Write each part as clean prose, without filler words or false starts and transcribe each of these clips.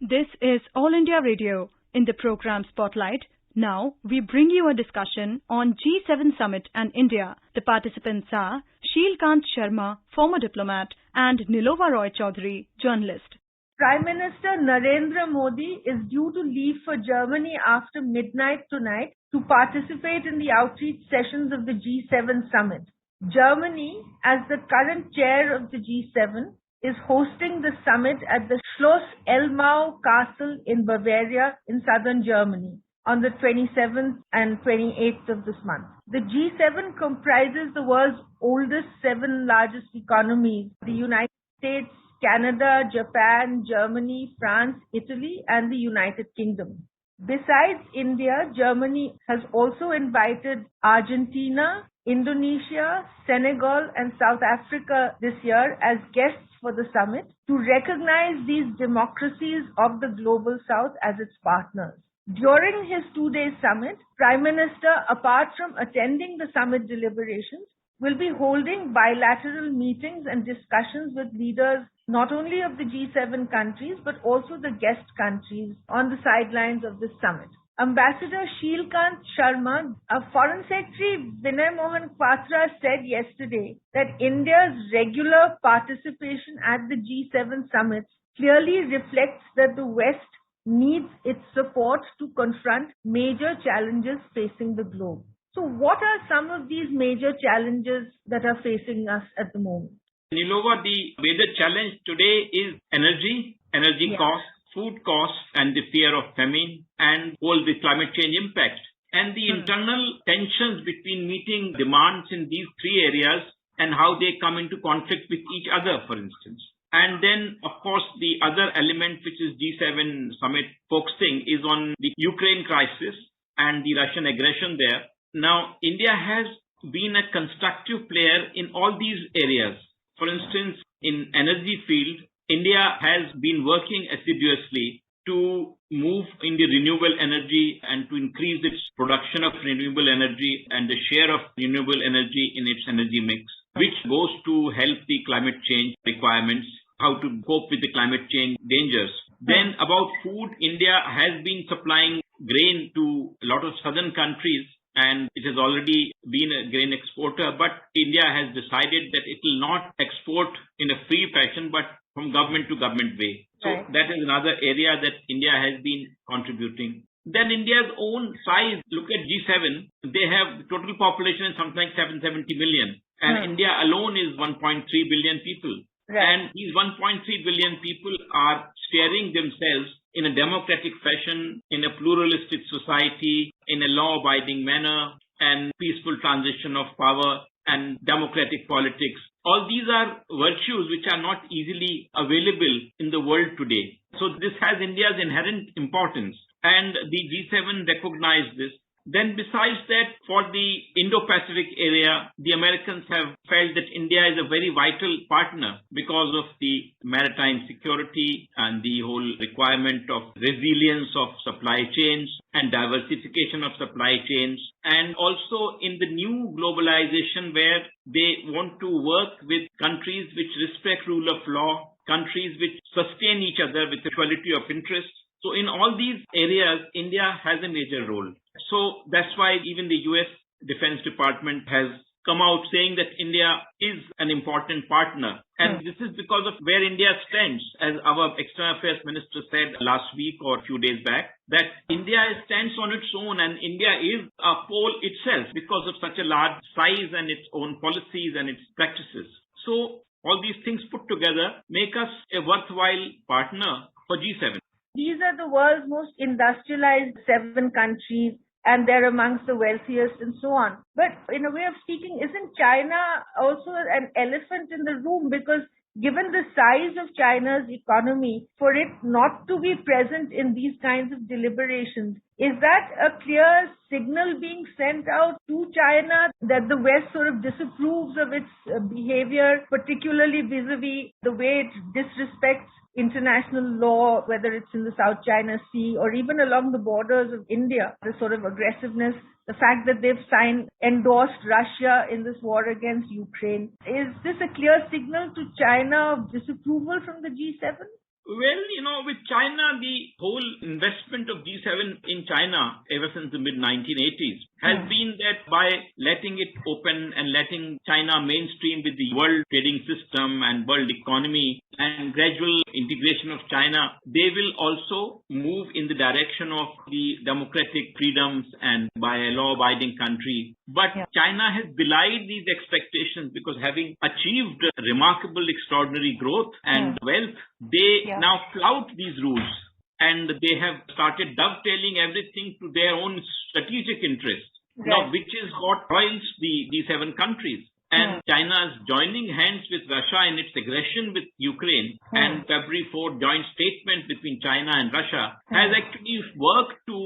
This is All India Radio. In the program Spotlight, now we bring you a discussion on G7 Summit and India. The participants are Sheelkant Sharma, former diplomat, and Nilova Roy Chaudhary, journalist. Prime Minister Narendra Modi is due to leave for Germany after midnight tonight to participate in the outreach sessions of the G7 Summit. Germany, as the current chair of the G7, is hosting the summit at the Schloss Elmau Castle in Bavaria in southern Germany on the 27th and 28th of this month. The G7 comprises the world's oldest 7 largest economies: the United States, Canada, Japan, Germany, France, Italy, and the United Kingdom. Besides India, Germany has also invited Argentina, Indonesia, Senegal, and South Africa this year as guests for the summit to recognize these democracies of the Global South as its partners. During his 2-day summit, Prime Minister, apart from attending the summit deliberations, will be holding bilateral meetings and discussions with leaders not only of the G7 countries but also the guest countries on the sidelines of this summit. Ambassador Sheelkant Sharma, Foreign Secretary Vinay Mohan Kwatra said yesterday that India's regular participation at the G7 summits clearly reflects that the West needs its support to confront major challenges facing the globe. So what are some of these major challenges that are facing us at the moment? Nilova, the major challenge today is energy costs, food costs, and the fear of famine, and all the climate change impact, and the internal tensions between meeting demands in these 3 areas and how they come into conflict with each other, for instance. And then, of course, the other element which is G7 summit focusing is on the Ukraine crisis and the Russian aggression there. Now, India has been a constructive player in all these areas. For instance, in energy field, India has been working assiduously to move in the renewable energy and to increase its production of renewable energy and the share of renewable energy in its energy mix, which goes to help the climate change requirements, how to cope with the climate change dangers. Then about food, India has been supplying grain to a lot of southern countries, and it has already been a grain exporter, but India has decided that it will not export in a free fashion, but from government to government way. So that is another area that India has been contributing. Then India's own size, look at G7, they have the total population is something like 770 million, and India alone is 1.3 billion people. And these 1.3 billion people are steering themselves in a democratic fashion, in a pluralistic society, in a law-abiding manner, and peaceful transition of power and democratic politics. All these are virtues which are not easily available in the world today. So this has India's inherent importance, and the G7 recognize this. Then besides that, for the Indo-Pacific area, the Americans have felt that India is a very vital partner because of the maritime security and the whole requirement of resilience of supply chains and diversification of supply chains. And also in the new globalization where they want to work with countries which respect rule of law, countries which sustain each other with equality of interest. So in all these areas, India has a major role. So that's why even the US Defense Department has come out saying that India is an important partner. And this is because of where India stands. As our External Affairs Minister said last week or a few days back, that India stands on its own and India is a pole itself because of such a large size and its own policies and its practices. So all these things put together make us a worthwhile partner for G7. These are the world's most industrialized 7 countries, and they're amongst the wealthiest and so on. But in a way of speaking, isn't China also an elephant in the room? Because given the size of China's economy, for it not to be present in these kinds of deliberations, is that a clear signal being sent out to China that the West sort of disapproves of its behavior, particularly vis-a-vis the way it disrespects international law, whether it's in the South China Sea or even along the borders of India, the sort of aggressiveness, the fact that they've endorsed Russia in this war against Ukraine. Is this a clear signal to China of disapproval from the G7? Well, with China, the whole investment of G7 in China ever since the mid-1980s has been that by letting it open and letting China mainstream with the world trading system and world economy and gradual integration of China, they will also move in the direction of the democratic freedoms and by a law-abiding country. But China has belied these expectations because having achieved remarkable, extraordinary growth and wealth, they now flout these rules and they have started dovetailing everything to their own strategic interests. Now, which is what roils the G7 countries. And China's joining hands with Russia in its aggression with Ukraine and February 4 joint statement between China and Russia has actually worked to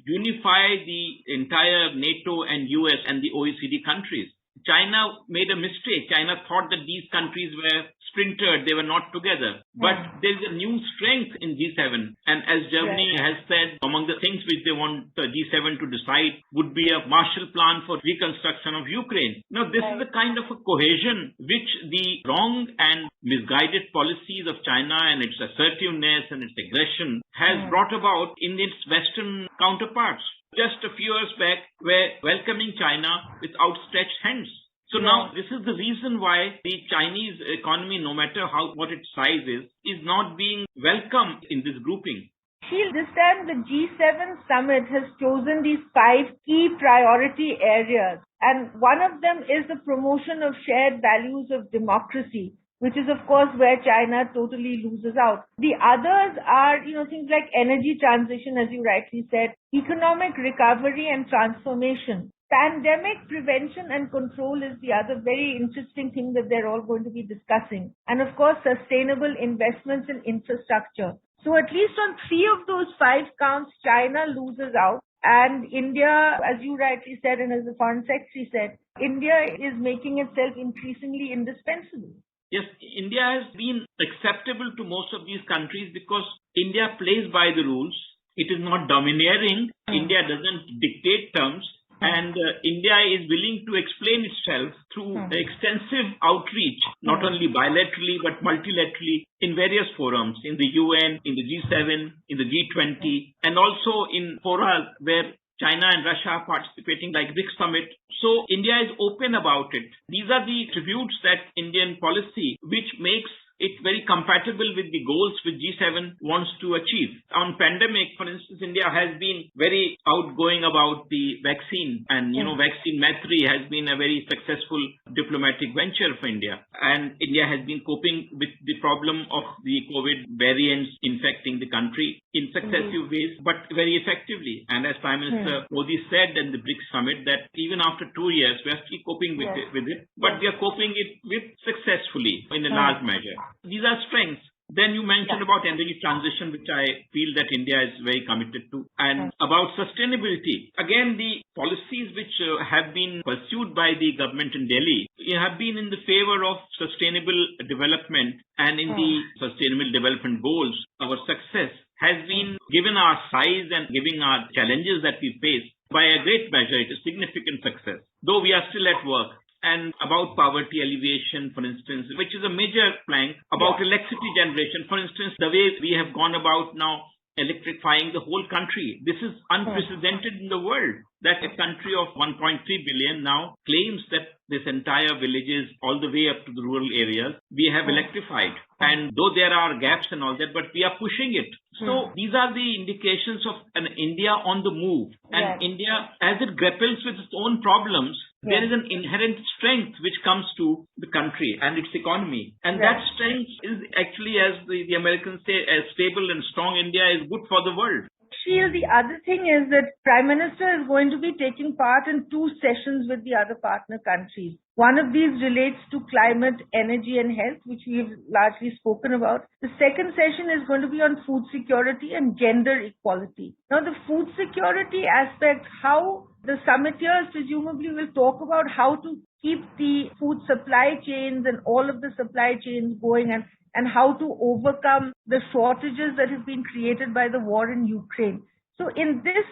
unify the entire NATO and US and the OECD countries. China made a mistake. China thought that these countries were splintered, they were not together. But there's a new strength in G7. And as Germany has said, among the things which they want the G7 to decide would be a Marshall Plan for reconstruction of Ukraine. Now, this is a kind of a cohesion which the wrong and misguided policies of China and its assertiveness and its aggression has brought about in its Western counterparts. Just a few years back, were welcoming China with outstretched hands. So now this is the reason why the Chinese economy, no matter what its size is not being welcomed in this grouping. Sheel, this time the G7 summit has chosen these 5 key priority areas. And one of them is the promotion of shared values of democracy, which is, of course, where China totally loses out. The others are, things like energy transition, as you rightly said, economic recovery and transformation. Pandemic prevention and control is the other very interesting thing that they're all going to be discussing. And, of course, sustainable investments in infrastructure. So at least on 3 of those 5 counts, China loses out. And India, as you rightly said, and as the Foreign Secretary said, India is making itself increasingly indispensable. Yes, India has been acceptable to most of these countries because India plays by the rules. It is not domineering. India doesn't dictate terms. And India is willing to explain itself through extensive outreach, not only bilaterally but multilaterally in various forums, in the UN, in the G7, in the G20, and also in fora where China and Russia are participating like BRICS Summit. So India is open about it. These are the attributes that Indian policy, which makes it very compatible with the goals which G7 wants to achieve. On pandemic, for instance, India has been very outgoing about the vaccine and, vaccine Maitri has been a very successful diplomatic venture for India. And India has been coping with the problem of the COVID variants infecting the country in successive ways, but very effectively. And as Prime Minister Modi said in the BRICS Summit that even after 2 years, we are still coping with it, but we are coping it with successfully in a large measure. These are strengths. Then you mentioned about energy transition, which I feel that India is very committed to, and about sustainability. Again, the policies which have been pursued by the government in Delhi have been in the favor of sustainable development, and in the sustainable development goals, our success has been, given our size and given our challenges that we face, by a great measure, it is significant success, though we are still at work. And about poverty alleviation, for instance, which is a major plank, about electricity generation, for instance, the way we have gone about now electrifying the whole country. This is unprecedented in the world, that a country of 1.3 billion now claims that this entire villages, all the way up to the rural areas, we have electrified. And though there are gaps and all that, but we are pushing it. So these are the indications of an India on the move. And India, as it grapples with its own problems, there is an inherent strength which comes to the country and its economy. And that strength is actually, as the Americans say, a stable and strong India is good for the world. Sheel, the other thing is that Prime Minister is going to be taking part in 2 sessions with the other partner countries. One of these relates to climate, energy and health, which we've largely spoken about. The second session is going to be on food security and gender equality. Now, the food security aspect, how the summiteers presumably will talk about how to keep the food supply chains and all of the supply chains going, and how to overcome the shortages that have been created by the war in Ukraine. So in this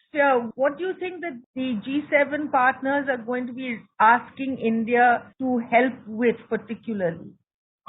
sphere, what do you think that the G7 partners are going to be asking India to help with particularly?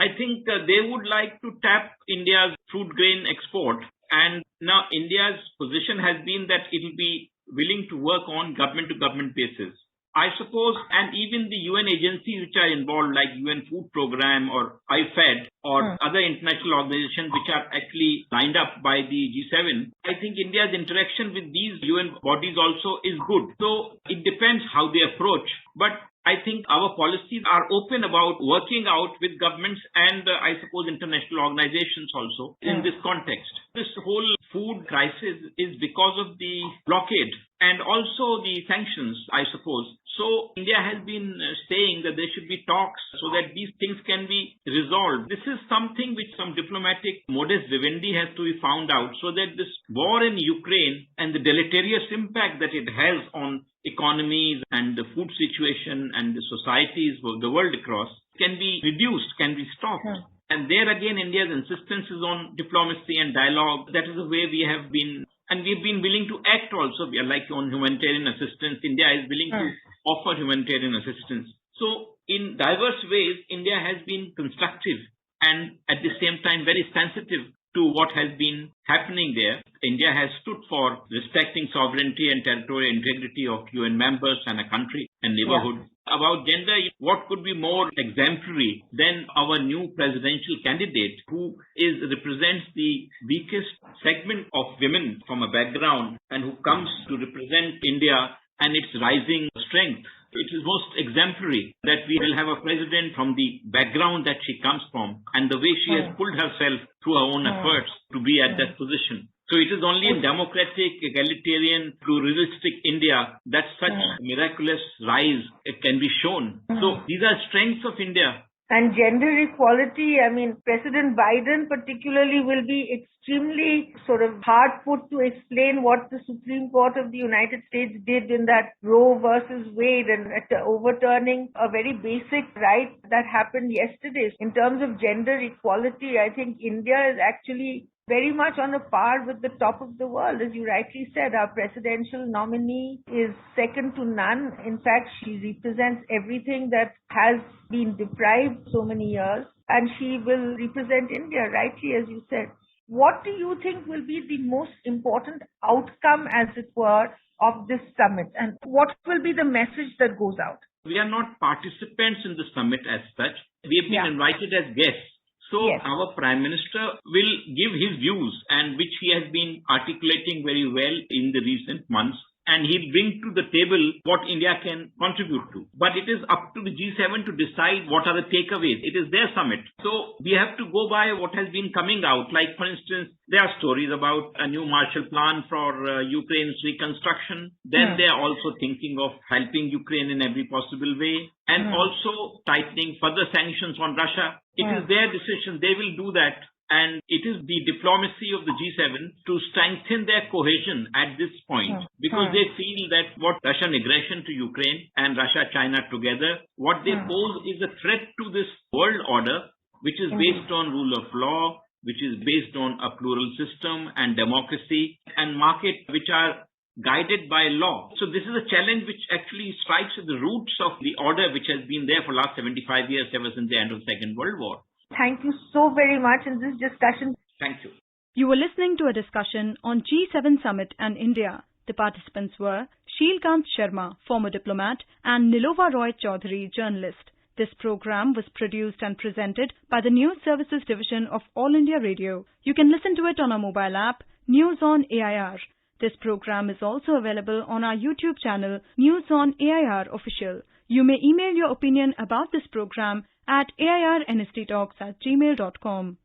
I think they would like to tap India's fruit grain export. And now India's position has been that it will be willing to work on government-to-government basis. I suppose, and even the UN agencies which are involved, like UN Food Program or IFAD or other international organizations which are actually lined up by the G7, I think India's interaction with these UN bodies also is good. So it depends how they approach. But I think our policies are open about working out with governments and I suppose international organizations also in this context. This whole food crisis is because of the blockade and also the sanctions, I suppose. So India has been saying that there should be talks so that these things can be resolved. This is something which some diplomatic modus vivendi has to be found out so that this war in Ukraine and the deleterious impact that it has on economies and the food situation and the societies of the world across can be reduced, can be stopped. And there again, India's insistence is on diplomacy and dialogue. That is the way we have been, and we've been willing to act also. We are like on humanitarian assistance. India is willing to offer humanitarian assistance. So in diverse ways, India has been constructive and at the same time very sensitive to what has been happening there. India has stood for respecting sovereignty and territorial integrity of UN members and a country and neighborhood. About gender, what could be more exemplary than our new presidential candidate who represents the weakest segment of women from a background and who comes to represent India and its rising strength. It is most exemplary that we will have a president from the background that she comes from and the way she has pulled herself through her own efforts to be at that position. So it is only in democratic, egalitarian, pluralistic India that such miraculous rise can be shown. So these are strengths of India. And gender equality, I mean, President Biden particularly will be extremely sort of hard put to explain what the Supreme Court of the United States did in that Roe versus Wade and overturning a very basic right that happened yesterday. In terms of gender equality, I think India is actually very much on a par with the top of the world. As you rightly said, our presidential nominee is second to none. In fact, she represents everything that has been deprived so many years, and she will represent India, rightly as you said. What do you think will be the most important outcome, as it were, of this summit? And what will be the message that goes out? We are not participants in the summit as such. We have been invited as guests. So our Prime Minister will give his views and which he has been articulating very well in the recent months. And he'll bring to the table what India can contribute to. But it is up to the G7 to decide what are the takeaways. It is their summit. So we have to go by what has been coming out. Like, for instance, there are stories about a new Marshall Plan for Ukraine's reconstruction. Then they are also thinking of helping Ukraine in every possible way. And also tightening further sanctions on Russia. It is their decision. They will do that. And it is the diplomacy of the G7 to strengthen their cohesion at this point because they feel that what Russian aggression to Ukraine and Russia-China together, what they pose is a threat to this world order, which is based on rule of law, which is based on a plural system and democracy and market which are guided by law. So this is a challenge which actually strikes at the roots of the order which has been there for the last 75 years ever since the end of the Second World War. Thank you so very much in this discussion. Thank you. You were listening to a discussion on G7 Summit and India. The participants were Sheelkant Sharma, former diplomat, and Nilova Roy Chaudhary, journalist. This program was produced and presented by the News Services Division of All India Radio. You can listen to it on our mobile app, News on AIR. This program is also available on our YouTube channel, News on AIR Official. You may email your opinion about this program at airnsttalks@gmail.com.